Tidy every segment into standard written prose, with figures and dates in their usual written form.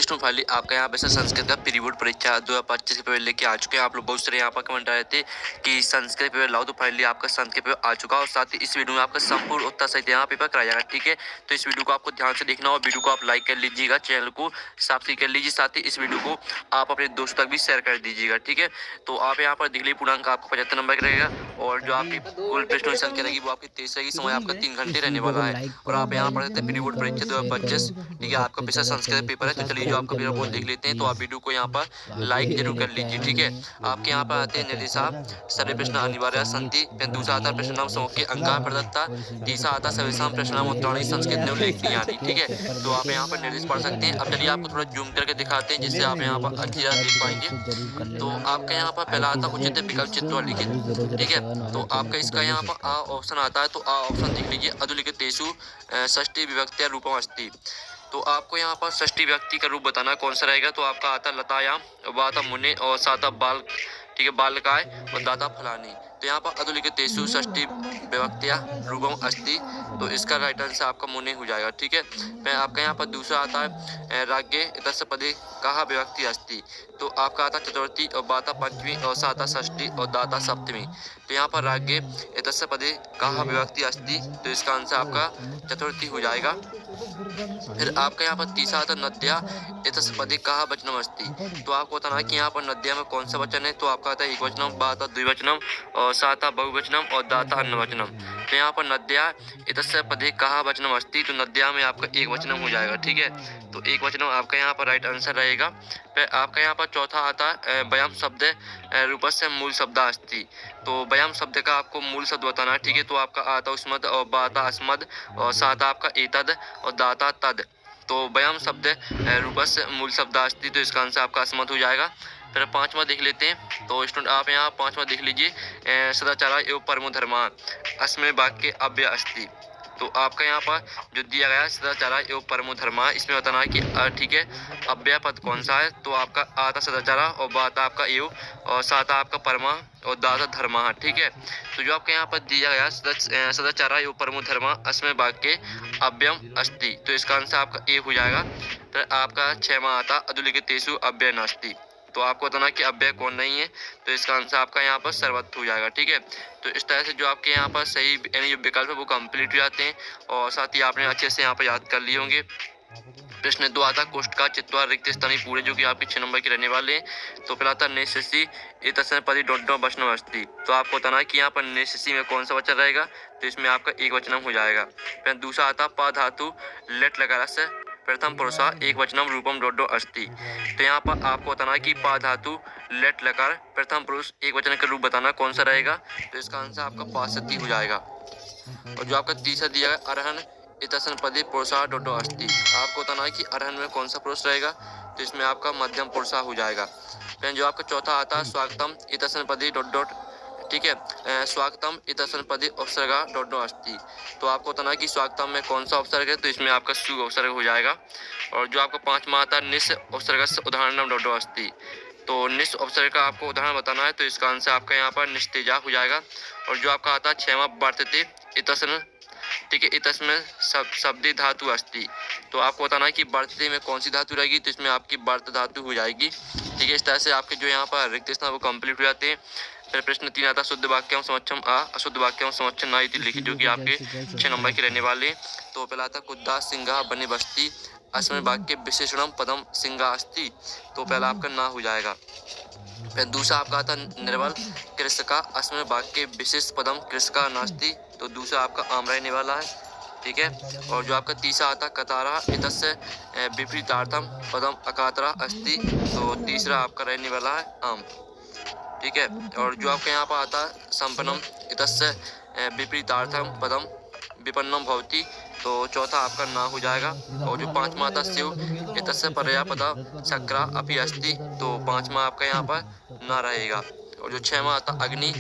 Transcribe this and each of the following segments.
Student finally आपका यहाँ पे सर संस्कृत का प्री बोर्ड परीक्षा 2025 के पेपर लेके आ चुके हैं। आप लोग बहुत सारे यहाँ पर कमेंट आ रहे थे कि संस्कृत पेपर लाओ, तो फाइनली आपका संस्कृत पेपर आ चुका है और साथ ही इस वीडियो में आपका संपूर्ण उत्तर सहित यहाँ पेपर कराया जाएगा। ठीक है, तो इस वीडियो को आपको ध्यान से देखना और वीडियो को आप लाइक कर लीजिएगा, चैनल को सब्सक्राइब कर लीजिए, साथ ही इस वीडियो को आप अपने दोस्तों तक भी शेयर कर दीजिएगा। ठीक है, तो आप यहाँ पर दिखली पूर्णांक आपको 75 नंबर का रहेगा और जो आपकी कुल प्रश्नों की संख्या रहेगी वो आपकी 23 रहेगी। समय आपका 3 घंटे रहने वाला है और आप यहाँ पढ़ सकते हैं प्री बोर्ड परीक्षा 2025। ठीक है, आपका विषय संस्कृत पेपर है, तो चलिए जो आपका पेपर वो देख लेते हैं। तो आप वीडियो को यहाँ पर लाइक जरूर कर लीजिए। ठीक है, आपके यहाँ पर आते हैं निर्देश साहब, सभी प्रश्न अनिवार्य संति, फिर दूसरा आता है प्रश्न नाम समूह के अंका प्रदत्ता, तीसरा आता है सविशाम प्रश्न नाम उत्तराणी संस्कृत ने उल्लेखनीय आदि। ठीक है, तो आप यहाँ पर निर्देश पढ़ सकते हैं। अब चलिए आपको थोड़ा जूम करके दिखाते हैं जिससे आप यहाँ पर अच्छी तरह देख पाएंगे। तो आपका यहाँ पर पहला आता है उचित विकल्प चित्तौड़ लिखित। ठीक है, तो आपका इसका यहाँ पर आ ऑप्शन आता है, तो आ ऑप्शन देख लीजिए, अधुलिखितेषु षष्ठी विभक्त्या रूपम अस्ति। तो आपको यहाँ पर षष्ठी व्यक्ति का रूप बताना कौन सा रहेगा। तो आपका आता लतायाम, वाता मुनि और साता बाल। ठीक है, बालकाय और दाता फलानी। तो यहाँ पर अधुलिखितेषु षष्ठी विभक्त्या रूपम अस्ति, तो इसका राइट आंसर आपका मुनि हो जाएगा। ठीक है, फिर आपका यहाँ पर दूसरा आता है राज्ञे इतस्य पदे कहा विभक्ति अस्ति। तो आपका आता चतुर्थी और बाता पंचमी और साता षष्ठी और दाता सप्तमी। तो यहाँ पर राज्ञे इतस्य पदे कहा विभक्ति अस्ति, तो इसका आंसर आपका चतुर्थी हो जाएगा। फिर आपका यहाँ पर तीसरा आता नद्या इतस्य पदे कहा वचनम अस्ति। तो आपको बताना है कि यहाँ पर नद्या में कौन सा वचन है। तो आपका आता है एक वचनम, बाता द्विवचनम और साता बहुवचनम और दाता अन्नवचनम। तो यहाँ पर नद्या इतस्य पदे कहा वचनम अस्ति, तो नद्या में आपका एक वचनम हो जाएगा। ठीक है, तो एक वचनम आपका यहाँ पर राइट आंसर रहेगा। फिर आपका यहाँ पर चौथा आता है व्यायाम शब्द रूपस्य मूल शब्द अस्ति। तो व्यायाम शब्द का आपको मूल शब्द बताना है। ठीक है, तो आपका आता उस्मद और बाता अस्मद और साता आपका एतद और दाता तद। तो व्यायाम शब्द रूपस्य मूल शब्द अस्ति, तो इसका आंसर आपका अस्मद हो जाएगा। फिर पांचवा देख लेते हैं। तो स्टूडेंट आप यहाँ पांचवा देख लीजिए, सदाचार एवं परमो धर्मा अस्मिन् वाक्ये अव्यय अस्ति। तो आपका यहाँ पर जो दिया गया है सदाचार एवं परमो धर्मा, इसमें बताना है कि ठीक है अव्यय पद कौन सा है। तो आपका आता सदाचारा और बाता आपका एव और साता आपका परमा और दाता धर्मा। ठीक है, तो जो आपके यहाँ पर दिया गया सदाचारा एवं परमो धर्मा अस्मिन् वाक्ये अव्ययम अस्ति, तो इसका आंसर आपका ए हो जाएगा। फिर आपका छठवां आता अधुलिखितेषु अव्यय नास्ति। तो आपको बताना कि अव्यय कौन नहीं है, तो इसका आंसर आपका यहाँ पर सर्वत्र हो जाएगा। ठीक है, तो इस तरह से जो आपके यहाँ पर सही यानी जो विकल्प है वो कंप्लीट हो जाते हैं और साथ ही आपने अच्छे से यहाँ पर याद कर लिए होंगे। प्रश्न 2 आता कोष्ठ का चित्वा रिक्त स्थानीय पूरे, जो कि आपके 6 नंबर के रहने वाले हैं। तो पहला आता निशसी इतस्य पदि डोंटो वचनम अस्ति। तो आपको बताना है कि यहाँ पर निशसी में कौन सा वचन रहेगा। तो इसमें आपका एक वचनम हो जाएगा। फिर दूसरा आता पा धातु लेट लकार से प्रथम पुरुषा एक वचनम रूपम डोडो अस्ति। तो यहाँ पर आपको बताना है कि पा धातु लेट लकार प्रथम पुरुष एक वचन का रूप बताना कौन सा रहेगा। तो इसका आंसर आपका पासती हो जाएगा। और जो आपका तीसरा दिया है अरहन इतसन पदे पुरुषा डोडो अस्ति, आपको बताना है कि अरहन में कौन सा पुरुष रहेगा। तो इसमें आपका मध्यम पुरुषा हो जाएगा। फिर जो आपका चौथा आता है स्वागतम इतसन पदे डॉट डॉट। ठीक है, स्वागतम इतसन पदे उपसर्गा डॉट डॉट अस्ति। तो आपको बताना है कि स्वागतम में कौन सा उपसर्ग है। तो इसमें आपका सु उपसर्ग हो जाएगा। और जो आपका पांचवा आता है निस उपसर्ग उदाहरण डॉट डॉट अस्ति। तो निस उपसर्ग का आपको उदाहरण बताना है। तो इसका आंसर आपका यहाँ पर निस्तेजा हो जाएगा। और जो आपका आता है छठवां वर्तते इतसन। ठीक है, इतस्में शब्दी धातु अस्ति। तो आपको बताना है कि वर्तते में कौन सी धातु रहेगी। तो इसमें आपकी वर्त धातु हो जाएगी। ठीक है, इस तरह से आपके जो यहाँ पर रिक्त स्थान वो कंप्लीट हो जाते हैं। फिर प्रश्न 3 आता शुद्ध वाक्यम समक्षम आ अशुद्ध वाक्यम समक्षम ना इति लिखित, जो कि आपके 6 नंबर के रहने वाले। तो पहला आता कुद्दा सिंहा बने बस्ती अस्मिन् वाक्ये विशेषणम पदम सिंहा अस्ति। तो पहला आपका ना हो जाएगा। फिर दूसरा आपका आता निर्बल कृषका अस्मिन् वाक्ये विशेष पदम कृषका नास्ति। तो दूसरा आपका आम रहने वाला है। ठीक है, और जो आपका तीसरा आता कतारा इतस्य विपरीतार्थम पदम अकातरा अस्ति। तो तीसरा आपका रहने वाला है आम। ठीक है, और जो आपका यहाँ पर आता संपन्नम इतस्य विपरीतार्थम पदम विपन्नम भवति। तो चौथा आपका ना हो जाएगा। और जो पांचवा आता शिव इतस्य पर्यापदा शक्रा अपि अस्ति। तो पांचवा आपका यहाँ पर ना रहेगा। और जो छठवां आता अग्नि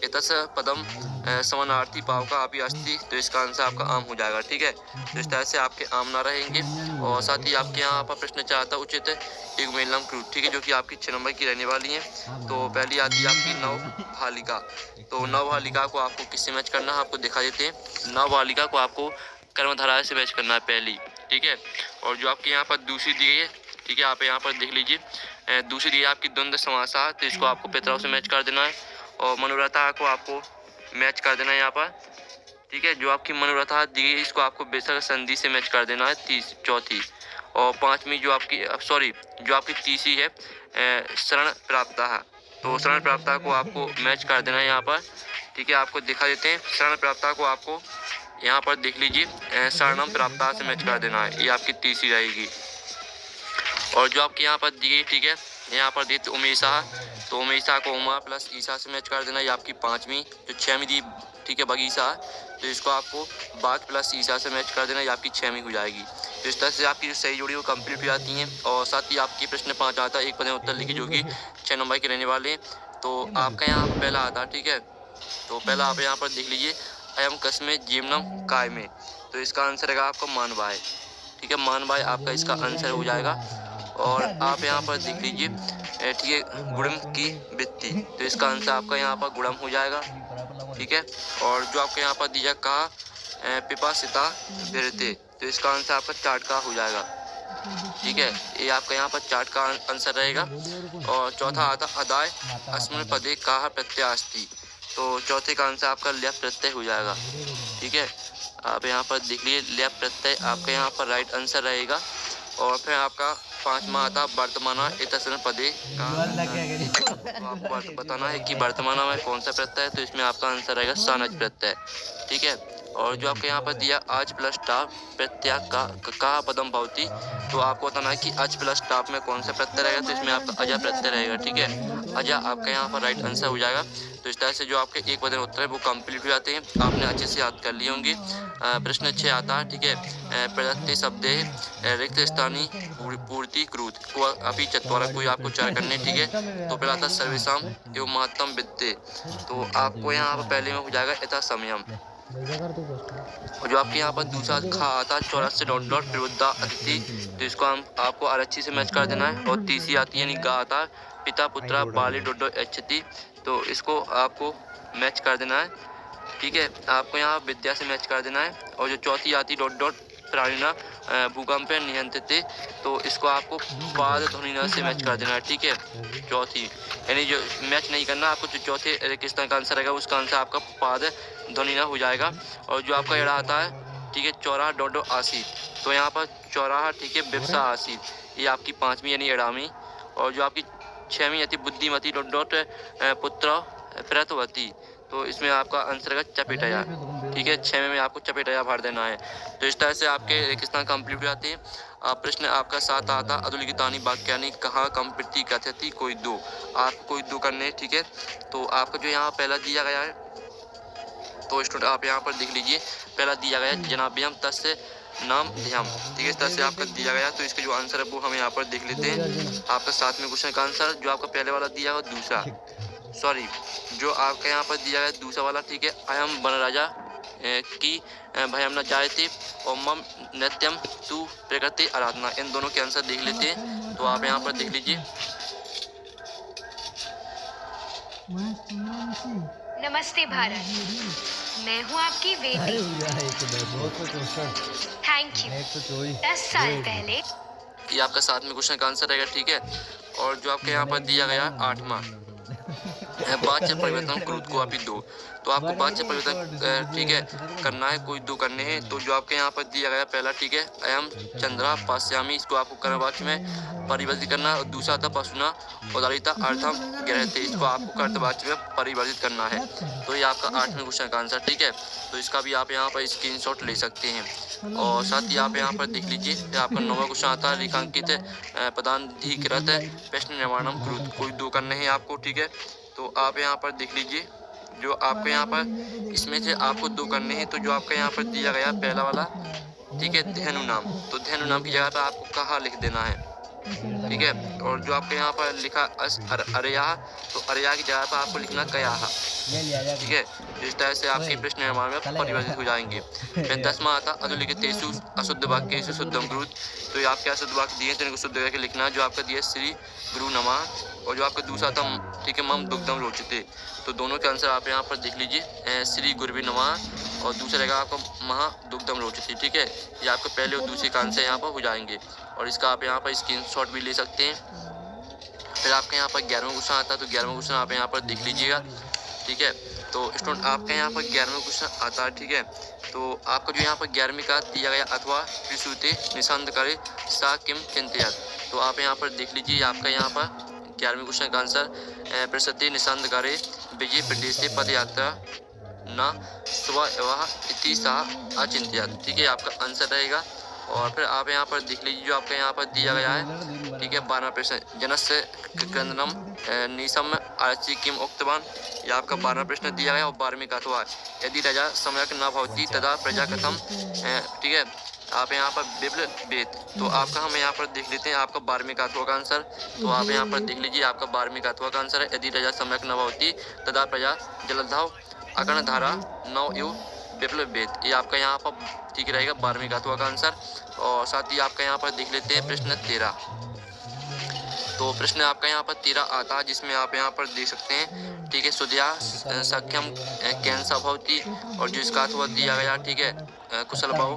इतस्य पदम समानार्थी पाव का अपि अस्ति। तो इसका आंसर आपका आम हो जाएगा। ठीक है, तो इस तरह से आपके आम ना रहेंगे। और साथ ही आपके यहाँ पर प्रश्न चाहता उचित युग्मेलम क्रू। ठीक है, जो कि आपकी 6 नंबर की रहने वाली है। तो पहली आती है आपकी नवभालिका। तो नवभालिका को आपको किससे मैच करना है आपको दिखा देते हैं। नवभालिका को आपको कर्मधारय से मैच करना है पहली। ठीक है, और जो आपके यहाँ पर दूसरी दी गई है ठीक है, आप यहाँ पर देख लीजिए। दूसरी दी है आपकी द्वंद्व समासा, तो इसको आपको पितरों से मैच कर देना है। और मनोरथा को आपको मैच कर देना है यहाँ पर, ठीक है। जो आपकी मनोरथा दी गई इसको आपको बेशक संधि से मैच कर देना है, चौथी। और पांचवी जो आपकी जो आपकी तीसरी है शरण प्राप्ता है, तो शरण प्राप्ता को आपको मैच कर देना है यहाँ पर, ठीक है। आपको दिखा देते हैं, शरण प्राप्ता को आपको यहाँ पर देख लीजिए शरणम प्राप्ता से मैच कर देना है, ये आपकी तीसरी रहेगी। और जो आपके यहाँ पर दी गई, ठीक है, यहाँ पर दी उमेशा, तो उमेशा को उमा प्लस ईसा से मैच कर देना, ये आपकी पांचवी। जो छवीं दी, ठीक है, बगीचा, तो इसको आपको बाघ प्लस ईसा से मैच कर देना, ये आपकी छवीं हो जाएगी। तो इस तरह से आपकी जो सही जोड़ी वो कंप्लीट हो जाती हैं। और साथ ही आपकी प्रश्न 5 आता है, एक पद उत्तर लिखिए, जो कि 6 नंबर के रहने वाले। तो आपका यहाँ पर पहला आता है, ठीक है। तो पहला आप यहाँ पर देख लीजिए, अयम कस्मे जीवनम काय में, तो इसका आंसर रहेगा आपका मानवाय, ठीक है। मानवाय आपका इसका आंसर हो जाएगा। और आप यहाँ पर देख लीजिए, ठीक है, गुणम की वृत्ति, तो इसका आंसर आपका यहाँ पर गुणम हो जाएगा, ठीक है। और जो आपके यहाँ पर दिया कहा पिपासिता विरते, तो इसका आंसर आपका चार्ट का हो जाएगा, ठीक है। ये आपका यहाँ पर चार्ट का आंसर रहेगा। और चौथा आता अदाय अस्मिन पदे कहा प्रत्यास्ति, तो चौथे का आंसर आपका ल्यप प्रत्यय हो जाएगा, ठीक है। आप यहाँ पर देख लीजिए, ल्यप प्रत्यय आपका यहाँ पर राइट आंसर रहेगा। और फिर आपका पांचवा आता वर्तमाना इतसन पदे का, तो आपको बताना है कि वर्तमाना में कौन सा प्रत्यय है, तो इसमें आपका आंसर रहेगा सनज प्रत्यय, ठीक है। और जो आपके यहाँ पर दिया आज प्लस टाप प्रत्यय का पदम भवती, तो आपको बताना है कि आज प्लस टाप में कौन सा प्रत्यय रहेगा, तो इसमें आपका अजा प्रत्यय रहेगा, ठीक है। अजा आपका यहाँ पर राइट आंसर हो जाएगा। तो इस तरह से जो आपके एक पद उत्तर है वो कंप्लीट हो जाते हैं, आपने अच्छे से याद कर लिए होंगे। प्रश्न 6 आता है, ठीक है, प्रदत्ते शब्दे रिक्त स्थानी पूर्ति क्रूत को अभी चतवारा कोई आपको चार करने, ठीक है। तो पहला आता सर्वेशम एवं महत्तम विद्ये, तो आपको यहाँ पर पहले में हो जाएगा यथा समयम। और जो आपके यहाँ पर दूसरा खा आता है चौरस डॉट डॉट प्रवृद्धा अतिथि, तो इसको हम आपको आरक्षी से मैच कर देना है। और तीसरी आती है यानी गा आता है पिता पुत्रा बाली डॉट डॉट अच्छति, तो इसको आपको मैच कर देना है, ठीक है। आपको यहाँ विद्या से मैच कर देना है। और जो चौथी आती डॉट डॉट प्राणिना भूकंप नियंत्रित, तो इसको आपको पाद ध्वनिना से मैच कर देना है, ठीक है। चौथी यानी जो मैच नहीं करना आपको, जो चौथे किस तरह का आंसर रहेगा उसका आंसर आपका पाद ध्वनिना हो जाएगा। और जो आपका एड़ा आता है, ठीक है, चौराहा डॉट डॉट आसी, तो यहाँ पर चौराहा, ठीक है, व्यवसा आसी, ये आपकी पांचवी यानी एड़ामी। और जो आपकी छवीं आती बुद्धिमती डॉट डॉट पुत्र प्रतवती, तो इसमें आपका आंसर है चपेटया, ठीक है। छवें में आपको चपेटया भर देना है। तो इस तरह से आपके रेगिस्तान कंप्लीट हो जाते हैं। प्रश्न आपका 7 आता अधुलिखितानि वाक्यानि कहाँ कंप्रीति कथयति कोई दो, आप कोई दो करने, ठीक है। तो आपका जो यहाँ पहला दिया गया है, तो स्टूडेंट आप यहाँ पर देख लीजिए, पहला दिया गया जनाभ्यम तस्य नाम ध्यम, ठीक है। इस तरह से आपका दिया गया, तो इसका जो आंसर है वो हम यहाँ पर देख लेते हैं। आपका 7वें क्वेश्चन का आंसर जो आपका पहले वाला दिया है दूसरा, जो आपका यहाँ पर दिया गया दूसरा वाला, ठीक है, अयम वन राजा की भयम न जायते और मम नृत्यम तू प्रकृति आराधना, इन दोनों के आंसर देख लेते हैं। तो आप यहाँ पर देख लीजिए। नमस्ते भारत, मैं हूँ आपकी बेटी। Thank you. 10 साल पहले, ये आपका 7वें क्वेश्चन का आंसर रहेगा, ठीक है। और जो आपके यहाँ पर दिया गया 8वां वाच्य परिवर्तन क्रूत को अभी दो, तो आपको वाच्य परिवर्तन, ठीक है, करना है, कोई दो करने हैं। तो जो आपके यहाँ पर दिया गया पहला, ठीक है, अयम चंद्रा पाश्यामी, इसको आपको कर्म वाच्य में परिवर्तित करना है। और दूसरा था पशुना उदारिता अर्थम गृहते, इसको आपको कर्त वाच्य में परिवर्तित करना है। तो ये आपका 8वें क्वेश्चन का आंसर, ठीक है। तो इसका भी आप यहाँ पर स्क्रीनशॉट ले सकते हैं। और साथ ही आप यहाँ पर देख लीजिए, आपका 9वां क्वेश्चन आता है रेखांकित पदाधिकृत प्रश्न निर्माणम क्रूत, कोई दो करने हैं आपको, ठीक है। तो आप यहाँ पर देख लीजिए, जो आपको यहाँ पर इसमें से आपको दो करने हैं। तो जो आपका यहाँ पर दिया गया पहला वाला, ठीक है, धेनु नाम, तो धेनु नाम की जगह पर आपको कहा लिख देना है, ठीक है। और जो आपके यहाँ पर लिखा अरया, तो अरया की जगह पर आपको लिखना कया, ठीक है। इस तरह से आपके प्रश्न निर्माण में परिवर्तित हो जाएंगे। फिर 10वां आता अधुलिखितेषु अशुद्ध वाक्येषु शुद्धम ब्रूत, तो ये आपके अशुद्ध वाक्य दिए तो इनको शुद्ध करके लिखना है। जो आपका दिया श्री गुरु नमः, और जो आपका दूसरा था, ठीक है, मम दुग्धम रोचते, तो दोनों के आंसर आप यहाँ पर देख लीजिए, श्री गुरुवे नमः और दूसरा रहेगा आपका महादुग्धम रोचते। ठीक है, ये आपके पहले और दूसरे का आंसर यहाँ पर हो जाएंगे और इसका आप यहाँ पर स्क्रीनशॉट भी ले सकते हैं। फिर आपके यहाँ पर 11वां क्वेश्चन आता है, तो 11वां क्वेश्चन आप यहाँ पर देख लीजिएगा। ठीक है, तो स्टूडेंट आपके यहाँ पर 11वां क्वेश्चन आता है। ठीक है, तो आपका जो यहाँ पर 11वीं का दिया गया अथवा प्रसूति निशांत करे सा किम चिंतित। तो आप यहाँ पर देख लीजिए, आपका यहाँ पर 11वें क्वेश्चन का आंसर प्रसूति निशांत करे विजय प्रदेश से पद यात्रा न स्वयं इति सह अचिंत्य। ठीक है, आपका आंसर रहेगा। और फिर आप यहाँ पर देख लीजिए, जो आपका यहाँ पर दिया गया है। ठीक है, 12 प्रश्न जनस्य क्रंदनम निशम आरची किम उक्तवान। ये आपका 12 प्रश्न दिया गया और 12वीं का अथवा यदि राजा सम्यक न भवती तदा प्रजा कथम। ठीक है, आप यहाँ पर विप्ल वेद। तो आपका हम यहाँ पर देख लेते हैं आपका 12वीं का अथवा का आंसर। तो आप यहाँ पर देख लीजिए, आपका 12वीं का अथवा का आंसर है यदि राजा सम्यक न भवती तदा प्रजा जलधाव अगण धारा नव यु विप्ल वेद। ये आपका यहाँ पर ठीक रहेगा 12वीं का अथवा का आंसर। और साथ ही आपका यहाँ पर देख लेते हैं प्रश्न 13। तो प्रश्न आपका यहाँ पर 13 आता है, जिसमें आप यहाँ पर देख सकते हैं। ठीक है, सुधिया सख्यम कैंसा भवती। और जो इसका अथवा दिया गया, ठीक है, कुशल भाव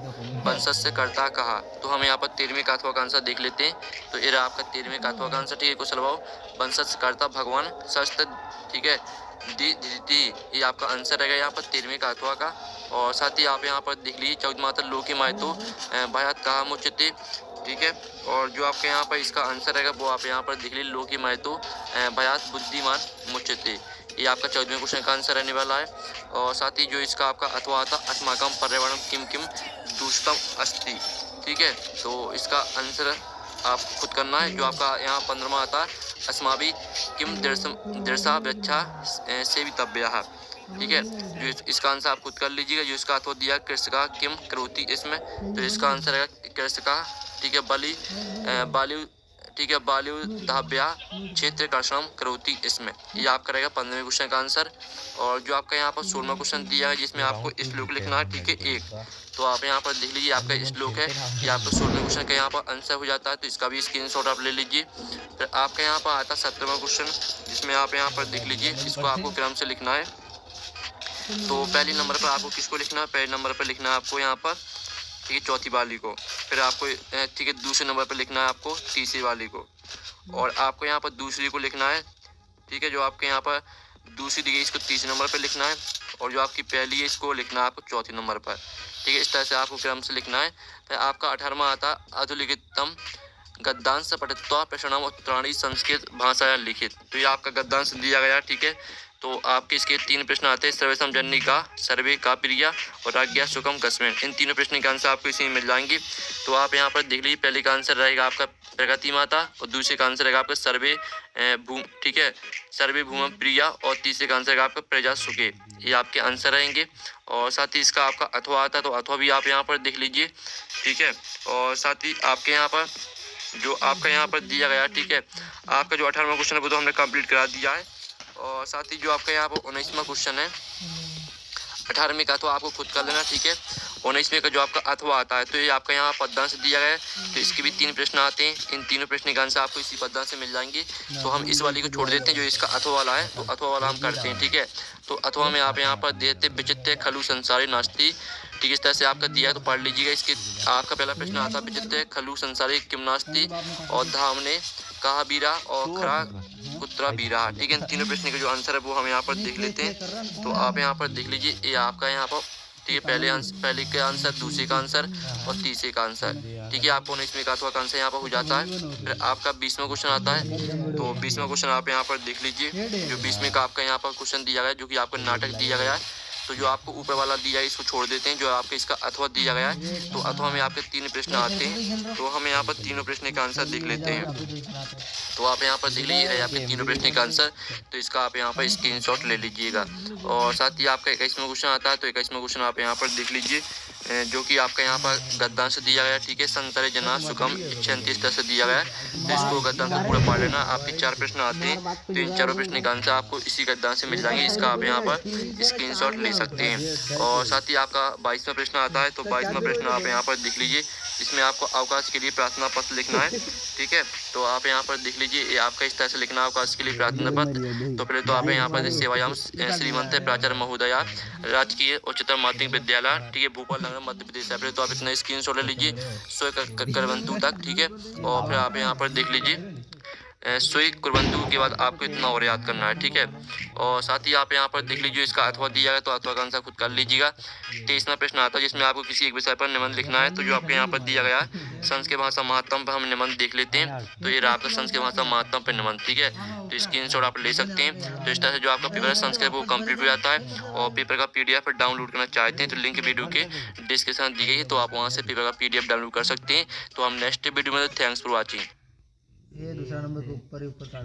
वंशज से करता कहा। तो हम यहाँ पर 13वीं का अथवा का आंसर देख लेते हैं। तो ये रहा आपका 13वीं का अथवा का आंसर। ठीक है, कुशल भाव वंशज से करता भगवान शस्त्र। ठीक है, दी ये आपका आंसर रहेगा यहाँ पर 13वीं का अथवा का। और साथ ही आप यहाँ पर देख लीजिए 14 मात्र लोकी मायतो भयात कहा मुचते। ठीक है, और जो आपके यहाँ पर इसका आंसर रहेगा वो आप यहाँ पर देख लीजिए लोकी मायतो भयात बुद्धिमान मुचते। ये आपका 14वें क्वेश्चन का आंसर रहने वाला है। और साथ ही जो इसका आपका अथवा आता अस्माकम पर्यावरण किम किम दूषितम अस्ति। ठीक है, तो इसका आंसर आप खुद करना है। जो आपका यहाँ 15वां आता है अस्माभि किम दृशा वृक्षा सेवितव्यः। ठीक है, जो इसका आंसर आप खुद कर लीजिएगा। जो इसका अथवा दिया कृषका किम करोति इसमें, तो इसका आंसर है कृषका। ठीक है, बाली ठीक है, बाल्युधाभ्या क्षेत्र कर्षणम करोति इसमें। ये आपका रहेगा 15वें क्वेश्चन का आंसर। और जो आपका यहाँ पर 16वां क्वेश्चन दिया है, जिसमें आपको श्लोक लिखना है। ठीक है, एक। तो आप यहाँ पर देख लीजिए, आपका श्लोक है। ये आपका 16वें क्वेश्चन का यहाँ पर आंसर हो जाता है। तो इसका भी स्क्रीनशॉट आप ले लीजिए। फिर आपका यहाँ पर आता है 17वां क्वेश्चन, जिसमें आप यहाँ पर देख लीजिए, इसको आपको क्रम से लिखना है। तो पहले नंबर पर आपको किसको लिखना है? पहले नंबर पर लिखना है आपको यहाँ पर, ठीक है, चौथी वाली को। फिर आपको ठीक है दूसरे नंबर पर लिखना है आपको तीसरी वाली को। और आपको यहाँ पर दूसरी को लिखना है। ठीक है, जो आपके यहाँ पर दूसरी दी गई इसको तीसरे नंबर पर लिखना है। और जो आपकी पहली है इसको लिखना है आपको चौथे नंबर पर। ठीक है, इस तरह से आपको क्रम से लिखना है। फिर आपका 18वां आता अधुलिखितम गद्यांश पठित्वा प्रश्नम उत्तराणी संस्कृत भाषा लिखित। तो ये आपका गद्यांश दिया गया। ठीक है, तो आपके इसके 3 प्रश्न आते हैं, सर्वेशम जननी का, सर्वे का प्रिया और राज्ञा सुखम कस्मिन। इन तीनों प्रश्न के आंसर आपको इसी में मिल जाएंगे। तो आप यहाँ पर देख लीजिए, पहले का आंसर रहेगा आपका प्रगति माता और दूसरे का आंसर रहेगा आपका सर्वे भूम। ठीक है, सर्वे भूम प्रिया और तीसरे का आंसर रहेगा आपका प्रजा सुखे। ये आपके आंसर रहेंगे। और साथ ही इसका आपका अथवा आता है, तो अथवा भी आप यहाँ पर देख लीजिए। ठीक है, और साथ ही आपके यहाँ पर जो आपका यहाँ पर दिया गया। ठीक है, आपका जो 18वां क्वेश्चन है वो तो हमने कंप्लीट करा दिया है। और साथ ही जो आपका यहाँ पर 19वां क्वेश्चन है, 18वें का तो आपको खुद कर लेना। ठीक है, 19वें का जो आपका अथवा आता है, तो ये आपका यहाँ पद्यांश दिया गया है। तो इसके भी 3 प्रश्न आते हैं। इन तीनों प्रश्न का आंसर आपको इसी पद्यांश से मिल जाएंगे। तो हम इस वाली को छोड़ देते हैं, जो इसका अथवा वाला है, तो अथवा वाला हम करते हैं। ठीक है, तो अथवा में आप यहाँ पर देते विचित्र खलु संसारी नास्ती। ठीक है, इस तरह से आपका दिया है, तो पढ़ लीजिएगा। इसके आपका पहला प्रश्न आता है विचित्र खलु संसारी किम नास्ती और धामने कहा बीरा और खरा कुत्रा बीरा। ठीक है, इन तीनों प्रश्न का जो आंसर है वो हम यहाँ पर देख लेते हैं। तो आप यहाँ पर देख लीजिए, ये आपका यहाँ पर ठीक है पहले का आंसर, दूसरे का आंसर और तीसरे का आंसर। ठीक है, आपको 19वें का अथवा का आंसर यहाँ पर हो जाता है। फिर आपका 20वां क्वेश्चन आता है। तो 20वां क्वेश्चन आप यहाँ पर देख लीजिए। जो 20वें का आपका यहाँ पर क्वेश्चन दिया गया है, जो कि आपको नाटक दिया गया है। तो जो आपको ऊपर वाला दिया है इसको छोड़ देते हैं। जो आपके इसका अथवा दिया गया है, तो अथवा में आपके 3 प्रश्न आते हैं। तो हम यहाँ पर तीनों प्रश्न का आंसर देख लेते हैं। तो आप यहाँ पर देख लीजिए आपके तीनों प्रश्न का आंसर। तो इसका आप यहाँ पर स्क्रीनशॉट ले लीजिएगा। और साथ ही आपका 21वां क्वेश्चन आता है। तो 21वां क्वेश्चन आप यहाँ पर देख लीजिए। जो कि आपका यहाँ पर गद्दांश दिया गया है, ठीक है। संतरे जना सुगम इच्छन्ति इस तरह से दिया गया है, तो इसको गद्दांश से पूरा पढ़ लेना। आपके 4 प्रश्न आते हैं, तो इन चारों प्रश्न का आंसर आपको इसी गद्दांश से मिल जाएंगे। इसका आप यहाँ पर स्क्रीनशॉट ले सकते हैं। और साथ ही आपका 22वां प्रश्न आता है, तो 22वां प्रश्न आप यहाँ पर देख लीजिए। इसमें आपको अवकाश के लिए प्रार्थना पत्र लिखना है, ठीक है। तो आप यहाँ पर देख लीजिए, ये आपका इस तरह से लिखना है अवकाश के लिए प्रार्थना पत्र। तो पहले तो आप यहाँ पर सेवायाम श्रीमंत प्राचार्य महोदया राजकीय उच्चतर माध्यमिक विद्यालय, ठीक है, भोपाल नगर मध्य प्रदेश है। पहले तो आप इतना स्क्रीनशॉट ले लीजिए स्वयं करवंतु तक, ठीक है। और फिर आप यहाँ पर देख लीजिए सोई कुरबंतु के बाद आपको इतना और याद करना है, ठीक है। और साथ ही आप यहाँ पर देख लीजिए इसका अथवा दिया है, तो अथवा का आंसर खुद कर लीजिएगा। 23वां प्रश्न आता है, जिसमें आपको किसी एक विषय पर निबंध लिखना है। तो जो आपके यहाँ पर दिया गया है संस्कृत भाषा महात्म पर हम निबंध देख लेते हैं। तो ये रहा आपका संस्कृत भाषा महात्म पर निबंध, ठीक है। तो स्क्रीनशॉट आप ले सकते हैं। तो इस तरह से जो आपका पेपर है संस्कृत वो कंप्लीट हो जाता है। और पेपर का PDF डाउनलोड करना चाहते हैं तो लिंक वीडियो के डिस्क्रिप्शन दी गई है, तो आप वहाँ से पेपर का PDF डाउनलोड कर सकते हैं। तो हम नेक्स्ट वीडियो में, थैंक्स फॉर वॉचिंग। ये दूसरा नंबर के ऊपर ही ऊपर खड़ा